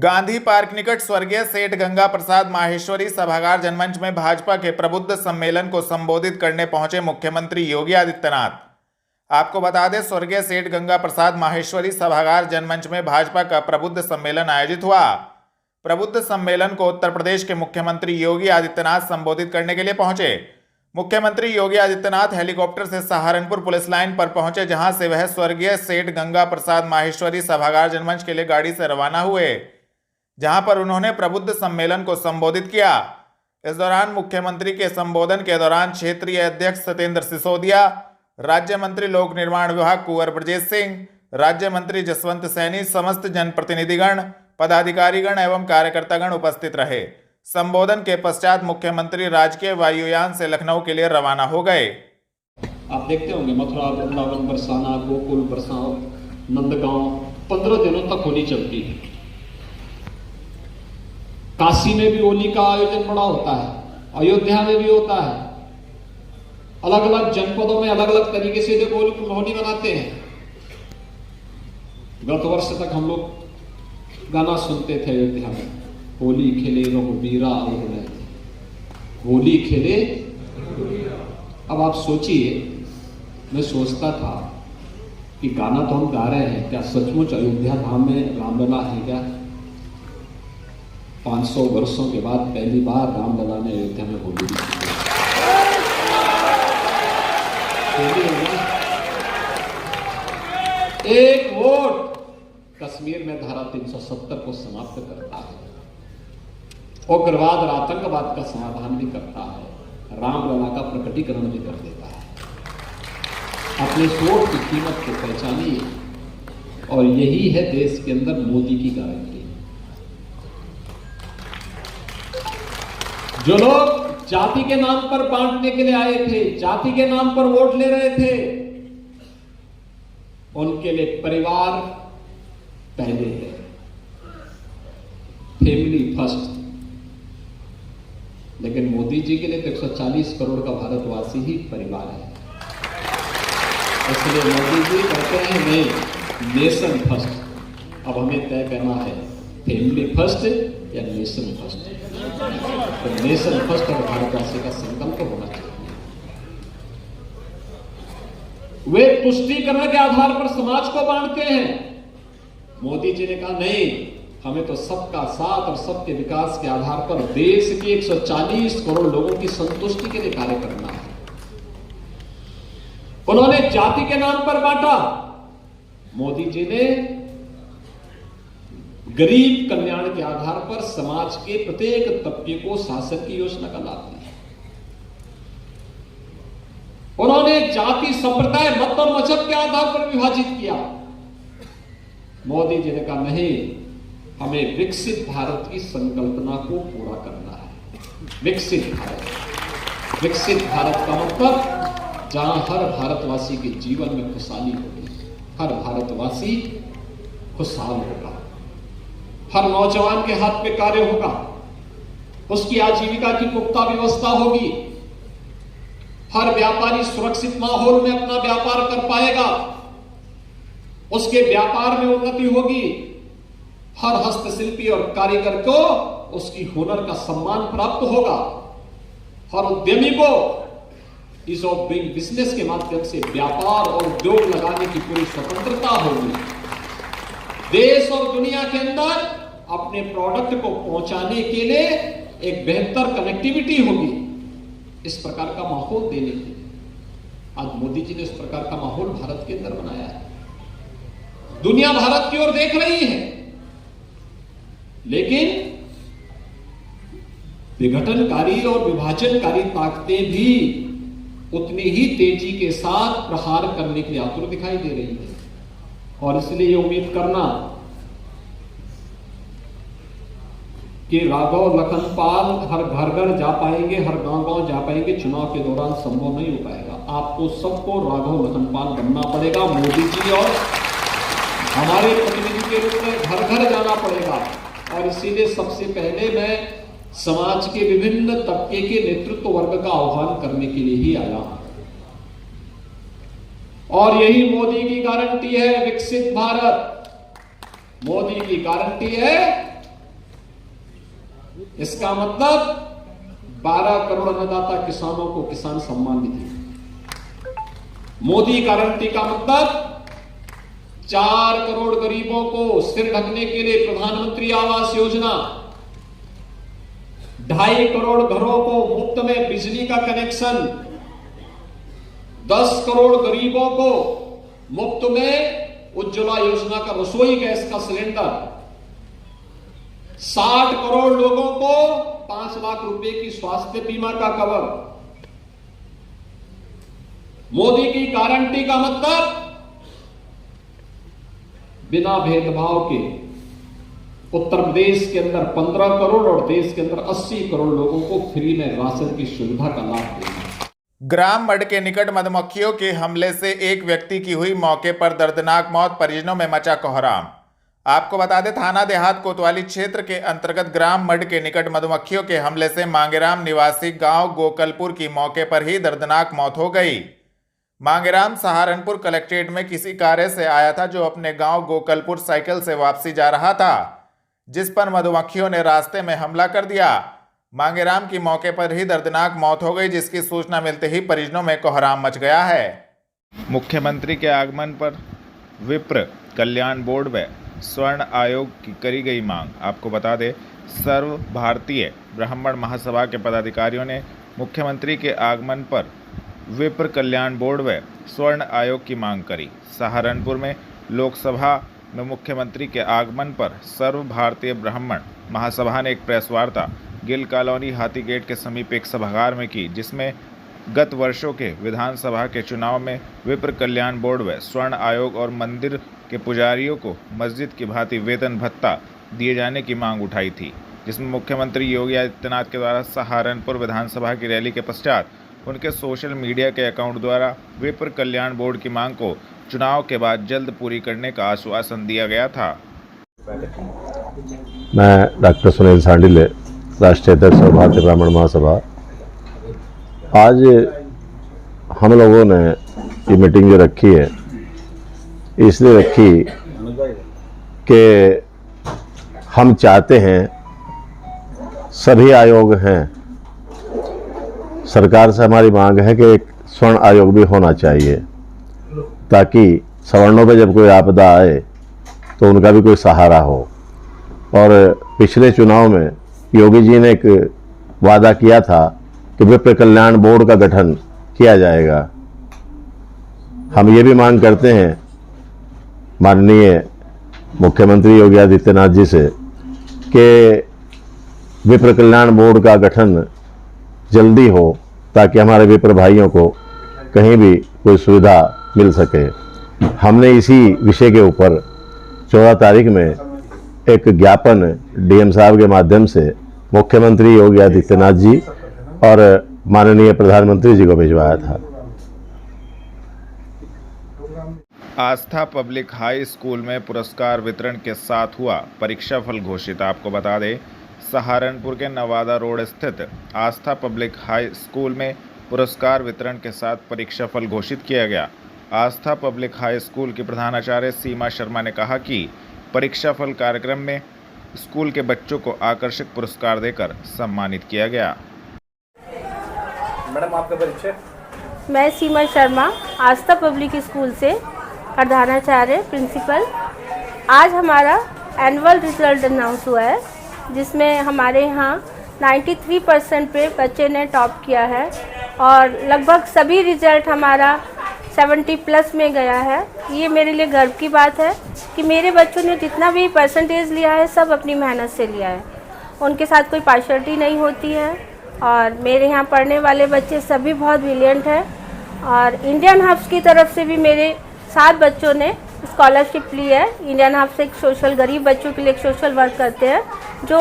Gandhi park निकट स्वर्गीय सेठ गंगा प्रसाद माहेश्वरी सभागार जनमंच में भाजपा के प्रबुद्ध सम्मेलन को संबोधित करने पहुंचे मुख्यमंत्री योगी आदित्यनाथ। आपको बता दें, स्वर्गीय सेठ गंगा प्रसाद माहेश्वरी सभागार जनमंच में भाजपा का प्रबुद्ध सम्मेलन आयोजित हुआ। प्रबुद्ध सम्मेलन को उत्तर प्रदेश के मुख्यमंत्री योगी आदित्यनाथ संबोधित करने के लिए पहुंचे। मुख्यमंत्री योगी आदित्यनाथ हेलीकॉप्टर से सहारनपुर पुलिस लाइन पर पहुंचे, जहां से वह स्वर्गीय सेठ गंगा प्रसाद माहेश्वरी सभागार जनमंच के लिए गाड़ी से रवाना हुए, जहां पर उन्होंने प्रबुद्ध सम्मेलन को संबोधित किया। इस दौरान मुख्यमंत्री के संबोधन के दौरान क्षेत्रीय अध्यक्ष सत्येंद्र सिसोदिया, राज्य मंत्री लोक निर्माण विभाग कुंवर ब्रजेश सिंह, राज्य मंत्री जसवंत सैनी, समस्त जनप्रतिनिधिगण, पदाधिकारीगण एवं कार्यकर्तागण उपस्थित रहे। संबोधन के पश्चात मुख्यमंत्री राजकीय वायुयान से लखनऊ के लिए रवाना हो गए। आप देखते होंगे मथुरा, वृंदावन, बरसाना, गोकुल, बरसाव, नंदगांव 15 दिनों तक होली चलती है। काशी में भी होली का आयोजन बड़ा होता है, अयोध्या में भी होता है। अलग अलग जनपदों में अलग अलग तरीके से होली मनाते हैं। गत वर्ष तक हम लोग गाना सुनते थे अयोध्या में, होली खेले रघुबीरा और होली खेले। अब आप सोचिए, मैं सोचता था कि गाना तो हम गा रहे हैं, क्या सचमुच अयोध्या धाम में रामलला है क्या? 500 वर्षों के बाद पहली बार रामलला ने अयोध्या में होली एक वोट कश्मीर में धारा 370 को समाप्त करता है, उग्रवाद और आतंकवाद का समाधान भी करता है, रामलला का प्रकटीकरण भी कर देता है। अपने वोट की कीमत को पहचानिए, और यही है देश के अंदर मोदी की गारंटी। जो लोग जाति के नाम पर बांटने के लिए आए थे, जाति के नाम पर वोट ले रहे थे, उनके लिए परिवार पहले है, फैमिली फर्स्ट। लेकिन मोदी जी के लिए तो 140 करोड़ का भारतवासी ही परिवार है। इसलिए मोदी जी कहते हैं नहीं, नेशन फर्स्ट। अब हमें तय करना है, फैमिली फर्स्ट या नेशन फर्स्ट। तो नेशन फर्स्ट और भारतवासी का संकल्प होना चाहिए। वे तुष्टीकरण के आधार पर समाज को बांटते हैं। मोदी जी ने कहा नहीं, हमें तो सबका साथ और सबके विकास के आधार पर देश के 140 करोड़ लोगों की संतुष्टि के लिए कार्य करना है। उन्होंने जाति के नाम पर बांटा, मोदी जी ने गरीब कल्याण के आधार पर समाज के प्रत्येक तबके को शासन की योजना का लाभ दिया। उन्होंने जाति, संप्रदाय, मत और मजहब के आधार पर विभाजित किया। मोदी जी ने कहा नहीं, हमें विकसित भारत की संकल्पना को पूरा करना है। विकसित भारत, विकसित भारत का मतलब जहां हर भारतवासी के जीवन में खुशहाली होगी, हर भारतवासी खुशहाल होगा, हर नौजवान के हाथ में कार्य होगा, उसकी आजीविका की पुख्ता व्यवस्था होगी, हर व्यापारी सुरक्षित माहौल में अपना व्यापार कर पाएगा, उसके व्यापार में उन्नति होगी, हर हस्तशिल्पी और कारीगर को उसकी हुनर का सम्मान प्राप्त होगा, हर उद्यमी को इस ऑफ डूइंग बिजनेस के माध्यम से व्यापार और उद्योग लगाने की पूरी स्वतंत्रता होगी। देश और दुनिया के अंदर अपने प्रोडक्ट को पहुंचाने के लिए एक बेहतर कनेक्टिविटी होगी। इस प्रकार का माहौल देने के लिए आज मोदी जी ने इस प्रकार का माहौल भारत के अंदर बनाया है। दुनिया भारत की ओर देख रही है, लेकिन विघटनकारी और विभाजनकारी ताकतें भी उतनी ही तेजी के साथ प्रहार करने के लिए आतुर दिखाई दे रही है। और इसलिए ये उम्मीद करना कि राघव लखन पाल हर घर घर जा पाएंगे, हर गांव गांव जा पाएंगे, चुनाव के दौरान संभव नहीं हो पाएगा। आपको सबको राघव लखन पाल बनना पड़ेगा। मोदी जी और हमारे प्रतिनिधि के रूप में घर घर जाना पड़ेगा। और इसीलिए सबसे पहले मैं समाज के विभिन्न तबके के नेतृत्व वर्ग का आह्वान करने के लिए ही आया हूं। और यही मोदी की गारंटी है, विकसित भारत। मोदी की गारंटी है इसका मतलब 12 करोड़ अन्नदाता किसानों को किसान सम्मान निधि। मोदी गारंटी का मतलब 4 करोड़ गरीबों को सिर ढकने के लिए प्रधानमंत्री आवास योजना, 2.5 करोड़ घरों को मुफ्त में बिजली का कनेक्शन, 10 करोड़ गरीबों को मुफ्त में उज्ज्वला योजना का रसोई गैस का सिलेंडर, 60 करोड़ लोगों को 5 लाख रुपए की स्वास्थ्य बीमा का कवर। मोदी की गारंटी का मतलब बिना भेदभाव के उत्तर प्रदेश के अंदर 15 करोड़ और देश के अंदर 80 करोड़ लोगों को फ्री में राशन की सुविधा का लाभ देना। ग्राम मड के निकट मधुमक्खियों के हमले से एक व्यक्ति की हुई मौके पर दर्दनाक मौत, परिजनों में मचा कोहराम। आपको बता दें, थाना देहात कोतवाली क्षेत्र के अंतर्गत ग्राम मड के निकट मधुमक्खियों के हमले से मांगेराम निवासी गांव गोकलपुर की मौके पर ही दर्दनाक मौत हो गई। मांगेराम सहारनपुर कलेक्ट्रेट में किसी कार्य से आया था, जो अपने गांव गोकलपुर साइकिल से वापसी जा रहा था, जिस पर मधुमक्खियों ने रास्ते में हमला कर दिया। मांगेराम की मौके पर ही दर्दनाक मौत हो गई, जिसकी सूचना मिलते ही परिजनों में कोहराम मच गया है। मुख्यमंत्री के आगमन पर विप्र कल्याण बोर्ड व स्वर्ण आयोग की करी गई मांग। आपको बता दें, सर्व भारतीय ब्राह्मण महासभा के पदाधिकारियों ने मुख्यमंत्री के आगमन पर विप्र कल्याण बोर्ड व स्वर्ण आयोग की मांग करी। सहारनपुर में लोकसभा में मुख्यमंत्री के आगमन पर सर्व भारतीय ब्राह्मण महासभा ने एक प्रेस वार्ता गिल कॉलोनी हाथी गेट के समीप एक सभागार में की, जिसमें गत वर्षों के विधानसभा के चुनाव में विप्र कल्याण बोर्ड व स्वर्ण आयोग और मंदिर के पुजारियों को मस्जिद की भांति वेतन भत्ता दिए जाने की मांग उठाई थी, जिसमें मुख्यमंत्री योगी आदित्यनाथ के द्वारा सहारनपुर विधानसभा की रैली के पश्चात उनके सोशल मीडिया के अकाउंट द्वारा विप्र कल्याण बोर्ड की मांग को चुनाव के बाद जल्द पूरी करने का आश्वासन दिया गया था। मैं डॉक्टर सुनील सांडिले, राष्ट्रीय अध्यक्ष भारतीय ब्राह्मण महासभा। आज हम लोगों ने ये मीटिंग जो रखी है, इसलिए रखी कि हम चाहते हैं, सभी आयोग हैं, सरकार से हमारी मांग है कि एक स्वर्ण आयोग भी होना चाहिए, ताकि सवर्णों पे जब कोई आपदा आए तो उनका भी कोई सहारा हो। और पिछले चुनाव में योगी जी ने एक वादा किया था कि विप्र कल्याण बोर्ड का गठन किया जाएगा। हम ये भी मांग करते हैं माननीय मुख्यमंत्री योगी आदित्यनाथ जी से कि विप्र कल्याण बोर्ड का गठन जल्दी हो, ताकि हमारे विप्र भाइयों को कहीं भी कोई सुविधा मिल सके। हमने इसी विषय के ऊपर 14 तारीख में एक ज्ञापन डीएम साहब के माध्यम से मुख्यमंत्री योगी आदित्यनाथ जी और माननीय प्रधानमंत्री जी को भिजवाया था। आस्था पब्लिक हाई स्कूल में पुरस्कार वितरण के साथ हुआ परीक्षाफल घोषित। आपको बता दें, सहारनपुर के नवादा रोड स्थित आस्था पब्लिक हाई स्कूल में पुरस्कार वितरण के साथ परीक्षाफल घोषित किया गया। आस्था पब्लिक हाई स्कूल की प्रधानाचार्य सीमा शर्मा ने कहा कि परीक्षाफल कार्यक्रम में स्कूल के बच्चों को आकर्षक पुरस्कार देकर सम्मानित किया गया। मैडम, आपका परिचय? मैं सीमा शर्मा, आस्था पब्लिक स्कूल से प्रधानाचार्य प्रिंसिपल। आज हमारा एनुअल रिजल्ट अनाउंस हुआ है, जिसमें हमारे यहाँ 93% पे बच्चे ने टॉप किया है और लगभग सभी रिजल्ट हमारा 70+ में गया है। ये मेरे लिए गर्व की बात है कि मेरे बच्चों ने जितना भी परसेंटेज लिया है, सब अपनी मेहनत से लिया है। उनके साथ कोई पार्शियलिटी नहीं होती है और मेरे यहाँ पढ़ने वाले बच्चे सभी बहुत ब्रिलियंट हैं। और इंडियन हब्स की तरफ से भी मेरे 7 बच्चों ने स्कॉलरशिप ली है। इंडियन हब्स एक सोशल, गरीब बच्चों के लिए एक सोशल वर्क करते हैं, जो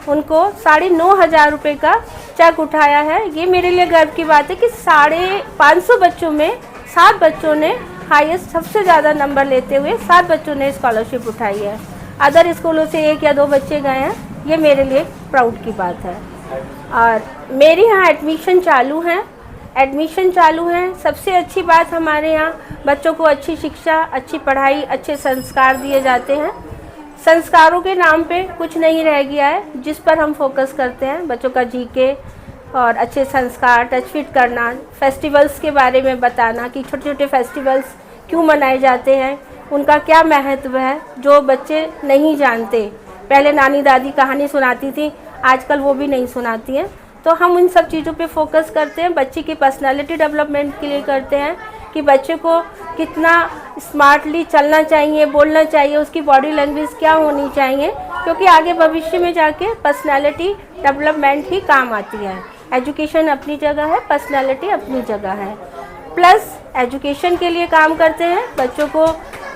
उनको 9,500 रुपये का चेक उठाया है। ये मेरे लिए गर्व की बात है कि 550 बच्चों में 7 बच्चों ने हाईएस्ट, सबसे ज़्यादा नंबर लेते हुए 7 बच्चों ने स्कॉलरशिप उठाई है। अदर स्कूलों से 1 या 2 बच्चे गए हैं। ये मेरे लिए प्राउड की बात है। और मेरे यहाँ एडमिशन चालू हैं। सबसे अच्छी बात, हमारे यहाँ बच्चों को अच्छी शिक्षा, अच्छी पढ़ाई, अच्छे संस्कार दिए जाते हैं। संस्कारों के नाम पे कुछ नहीं रह गया है, जिस पर हम फोकस करते हैं बच्चों का जीके और अच्छे संस्कार, टच फिट करना, फेस्टिवल्स के बारे में बताना कि छोटे छोटे फेस्टिवल्स क्यों मनाए जाते हैं, उनका क्या महत्व है, जो बच्चे नहीं जानते। पहले नानी दादी कहानी सुनाती थी, आजकल वो भी नहीं सुनाती हैं। तो हम उन सब चीज़ों पे फोकस करते हैं, बच्चे की पर्सनालिटी डेवलपमेंट के लिए करते हैं कि बच्चे को कितना स्मार्टली चलना चाहिए, बोलना चाहिए, उसकी बॉडी लैंग्वेज क्या होनी चाहिए, क्योंकि आगे भविष्य में जाके पर्सनालिटी डेवलपमेंट ही काम आती है। एजुकेशन अपनी जगह है, पर्सनालिटी अपनी जगह है। प्लस एजुकेशन के लिए काम करते हैं बच्चों को।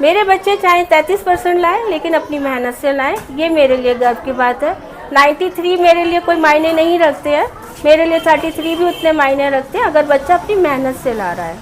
मेरे बच्चे चाहे 33% लाएँ, लेकिन अपनी मेहनत से लाएँ, ये मेरे लिए गर्व की बात है। 93 मेरे लिए कोई मायने नहीं रखते हैं, मेरे लिए 33 भी उतने मायने रखते हैं अगर बच्चा अपनी मेहनत से ला रहा है।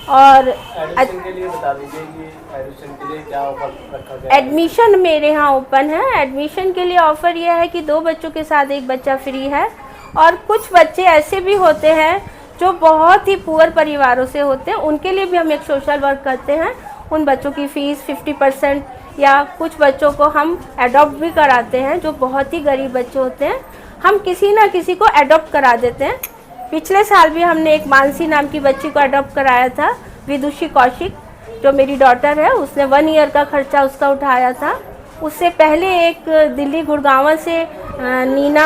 और एडमिशन के लिए बता दीजिए कि एडमिशन के लिए क्या ऑफर रखा गया है? एडमिशन मेरे यहाँ ओपन है। एडमिशन के लिए ऑफ़र यह है कि 2 बच्चों के साथ 1 बच्चा फ्री है। और कुछ बच्चे ऐसे भी होते हैं जो बहुत ही पुअर परिवारों से होते हैं, उनके लिए भी हम एक सोशल वर्क करते हैं। उन बच्चों की फ़ीस 50% या कुछ बच्चों को हम एडॉप्ट भी कराते हैं, जो बहुत ही गरीब बच्चे होते हैं, हम किसी ना किसी को एडॉप्ट करा देते हैं। पिछले साल भी हमने एक मानसी नाम की बच्ची को अडॉप्ट कराया था, विदुषी कौशिक, जो मेरी डॉटर है, उसने 1 ईयर का खर्चा उसका उठाया था। उससे पहले एक दिल्ली गुड़गांव से नीना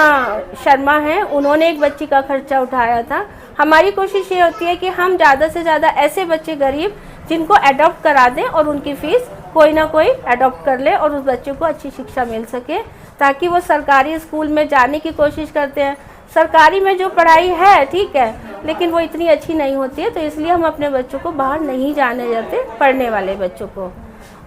शर्मा हैं, उन्होंने एक बच्ची का खर्चा उठाया था। हमारी कोशिश ये होती है कि हम ज़्यादा से ज़्यादा ऐसे बच्चे गरीब जिनको अडॉप्ट करा दें और उनकी फ़ीस कोई ना कोई अडॉप्ट कर ले और उस बच्चे को अच्छी शिक्षा मिल सके, ताकि वो सरकारी स्कूल में जाने की कोशिश करते हैं। सरकारी में जो पढ़ाई है ठीक है, लेकिन वो इतनी अच्छी नहीं होती है, तो इसलिए हम अपने बच्चों को बाहर नहीं जाने देते, पढ़ने वाले बच्चों को।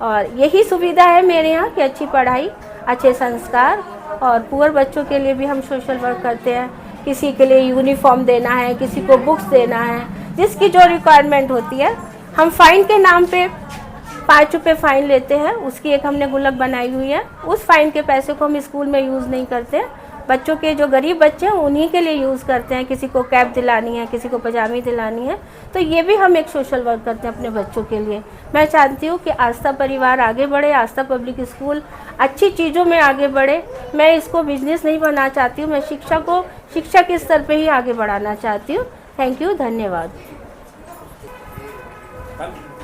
और यही सुविधा है मेरे यहाँ कि अच्छी पढ़ाई, अच्छे संस्कार। और पुअर बच्चों के लिए भी हम सोशल वर्क करते हैं। किसी के लिए यूनिफॉर्म देना है, किसी को बुक्स देना है, जिसकी जो रिक्वायरमेंट होती है। हम फ़ाइन के नाम पे 5 रुपये फ़ाइन लेते हैं, उसकी एक हमने गुल्लक बनाई हुई है। उस फ़ाइन के पैसे को हम स्कूल में यूज़ नहीं करते, बच्चों के जो गरीब बच्चे हैं उन्हीं के लिए यूज़ करते हैं। किसी को कैप दिलानी है, किसी को पजामी दिलानी है, तो ये भी हम एक सोशल वर्क करते हैं अपने बच्चों के लिए। मैं चाहती हूँ कि आस्था परिवार आगे बढ़े, आस्था पब्लिक स्कूल अच्छी चीज़ों में आगे बढ़े। मैं इसको बिजनेस नहीं बनाना चाहती हूँ, मैं शिक्षा को शिक्षा के स्तर पे ही आगे बढ़ाना चाहती हूँ। थैंक यू, धन्यवाद।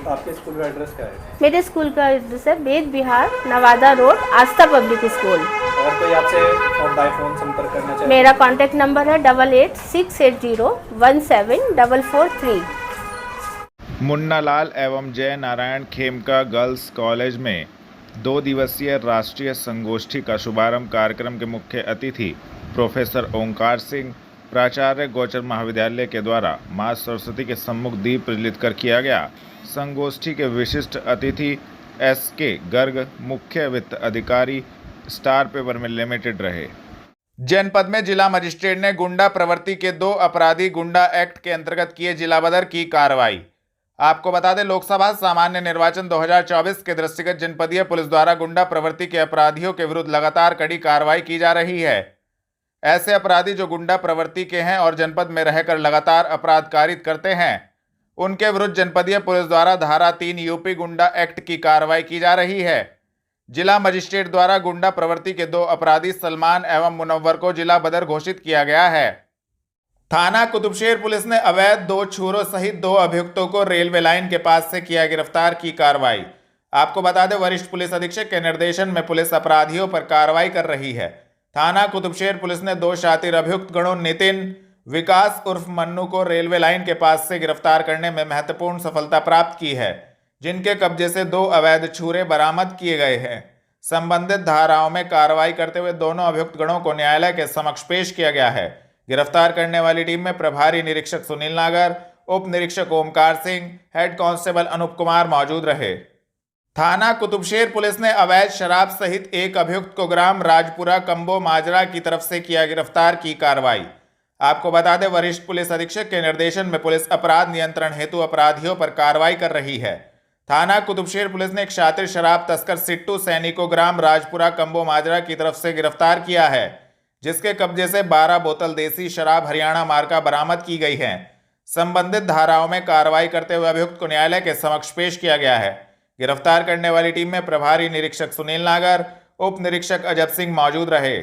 आपके स्कूल का एड्रेस क्या है? मेरे स्कूल का एड्रेस है वेद विहार, नवादा रोड, आस्था पब्लिक स्कूल। अगर कोई आपसे बाय फोन संपर्क करना चाहे? मेरा कॉन्टैक्ट नंबर है 8868017443। मुन्ना लाल एवं जय नारायण खेमका गर्ल्स कॉलेज में 2 दिवसीय राष्ट्रीय संगोष्ठी का शुभारंभ कार्यक्रम के मुख्य अतिथि प्रोफेसर ओंकार सिंह, प्राचार्य गोचर महाविद्यालय के द्वारा माँ सरस्वती के सम्मुख दीप प्रज्वलित कर किया गया। संगोष्ठी के विशिष्ट अतिथि SK गर्ग, मुख्य वित्त अधिकारी, स्टार पेपर मिल लिमिटेड रहे। जनपद में जिला मजिस्ट्रेट ने गुंडा प्रवृत्ति के 2 अपराधी गुंडा एक्ट के अंतर्गत किए जिला बदर की कार्रवाई। आपको बता दें, लोकसभा सामान्य निर्वाचन 2024 के दृष्टिगत जनपदीय पुलिस द्वारा गुंडा प्रवृत्ति के अपराधियों के विरुद्ध लगातार कड़ी कार्रवाई की जा रही है। ऐसे अपराधी जो गुंडा प्रवृत्ति के हैं और जनपद में रहकर लगातार अपराध कारित करते हैं, उनके विरुद्ध जनपदीय पुलिस द्वारा धारा 3 यूपी गुंडा एक्ट की कार्रवाई की जा रही है। जिला मजिस्ट्रेट द्वारा गुंडा प्रवृत्ति के 2 अपराधी सलमान एवं मुनव्वर को जिला बदर घोषित किया गया है। थाना कुतुबशेर पुलिस ने अवैध 2 छुरों सहित 2 अभियुक्तों को रेलवे लाइन के पास से किया गिरफ्तार की कार्रवाई। आपको बता दें, वरिष्ठ पुलिस अधीक्षक के निर्देशन में पुलिस अपराधियों पर कार्रवाई कर रही है। थाना कुतुबशेर पुलिस ने 2 शातिर अभियुक्त गणों नितिन विकास उर्फ मन्नू को रेलवे लाइन के पास से गिरफ्तार करने में महत्वपूर्ण सफलता प्राप्त की है, जिनके कब्जे से 2 अवैध छुरे बरामद किए गए हैं। संबंधित धाराओं में कार्रवाई करते हुए दोनों अभियुक्त गणों को न्यायालय के समक्ष पेश किया गया है। गिरफ्तार करने वाली टीम में प्रभारी निरीक्षक सुनील नागर, उप निरीक्षक ओमकार सिंह, हेड कांस्टेबल अनूप कुमार मौजूद रहे। थाना कुतुबशेर पुलिस ने अवैध शराब सहित 1 अभियुक्त को ग्राम राजपुरा कंबो माजरा की तरफ से किया गिरफ्तार की कार्रवाई। आपको बता दें, वरिष्ठ पुलिस अधीक्षक के निर्देशन में पुलिस अपराध नियंत्रण हेतु अपराधियों पर कार्रवाई कर रही है। थाना कुतुबशेर पुलिस ने एक शातिर शराब तस्कर सिट्टू सैनी को ग्राम राजपुरा कंबो माजरा की तरफ से गिरफ्तार किया है, जिसके कब्जे से 12 बोतल देसी शराब हरियाणा मार्का बरामद की गई है। संबंधित धाराओं में कार्रवाई करते हुए अभियुक्त को न्यायालय के समक्ष पेश किया गया है। गिरफ्तार करने वाली टीम में प्रभारी निरीक्षक सुनील नागर, उप निरीक्षक अजब सिंह मौजूद रहे।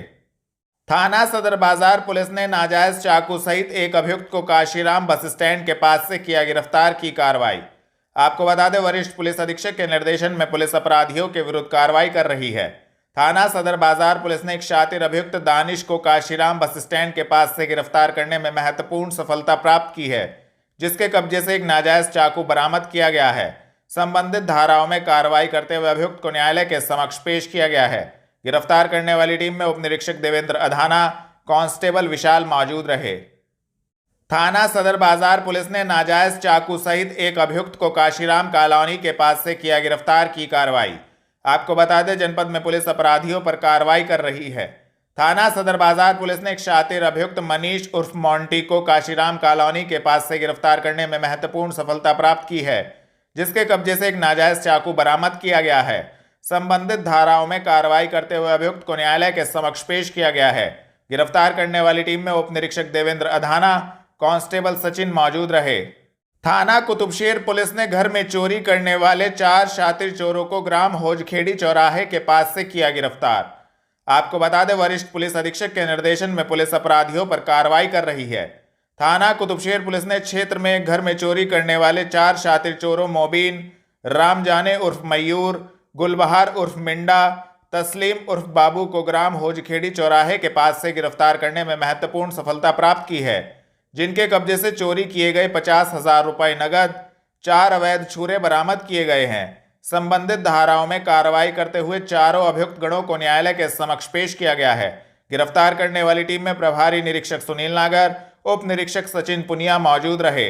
थाना सदर बाजार पुलिस ने नाजायज चाकू सहित एक अभियुक्त को काशीराम बस स्टैंड के पास से किया गिरफ्तार की कार्रवाई। आपको बता दें, वरिष्ठ पुलिस अधीक्षक के निर्देशन में पुलिस अपराधियों के विरुद्ध कार्रवाई कर रही है। थाना सदर बाजार पुलिस ने एक शातिर अभियुक्त दानिश को काशीराम बस स्टैंड के पास से गिरफ्तार करने में महत्वपूर्ण सफलता प्राप्त की है, जिसके कब्जे से एक नाजायज चाकू बरामद किया गया है। संबंधित धाराओं में कार्रवाई करते हुए अभियुक्त को न्यायालय के समक्ष पेश किया गया है। गिरफ्तार करने वाली टीम में उप निरीक्षक देवेंद्र अधाना, कांस्टेबल विशाल मौजूद रहे। थाना सदर बाजार पुलिस ने नाजायज चाकू सहित एक अभियुक्त को काशीराम कॉलोनी के पास से किया गिरफ्तार की कार्रवाई। आपको बता दें, जनपद में पुलिस अपराधियों पर कार्रवाई कर रही है। थाना सदर बाजार पुलिस ने एक शातिर अभियुक्त मनीष उर्फ मोंटी को काशीराम कॉलोनी के पास से गिरफ्तार करने में महत्वपूर्ण सफलता प्राप्त की है, जिसके कब्जे से एक नाजायज चाकू बरामद किया गया है। संबंधित धाराओं में कार्रवाई करते हुए अभियुक्त को न्यायालय के समक्ष पेश किया गया है। गिरफ्तार करने वाली टीम में उप निरीक्षक देवेंद्र अधाना, कांस्टेबल सचिन मौजूद रहे। थाना कुतुबशेर पुलिस ने घर में चोरी करने वाले 4 शातिर चोरों को ग्राम होजखेड़ी चौराहे के पास से किया गिरफ्तार। आपको बता दें, वरिष्ठ पुलिस अधीक्षक के निर्देशन में पुलिस अपराधियों पर कार्रवाई कर रही है। थाना कुतुबशेर पुलिस ने क्षेत्र में घर में चोरी करने वाले 4 शातिर चोरों मोबीन, राम जाने उर्फ मयूर, गुलबहार उर्फ मिंडा, तस्लीम उर्फ बाबू को ग्राम होजखेड़ी चौराहे के पास से गिरफ्तार करने में महत्वपूर्ण सफलता प्राप्त की है, जिनके कब्जे से चोरी किए गए 50,000 रुपये नगद, 4 अवैध छुरे बरामद किए गए हैं। संबंधित धाराओं में कार्रवाई करते हुए चारों अभियुक्त गणों को न्यायालय के समक्ष पेश किया गया है। गिरफ्तार करने वाली टीम में प्रभारी निरीक्षक सुनील नागर, उप निरीक्षक सचिन पुनिया मौजूद रहे।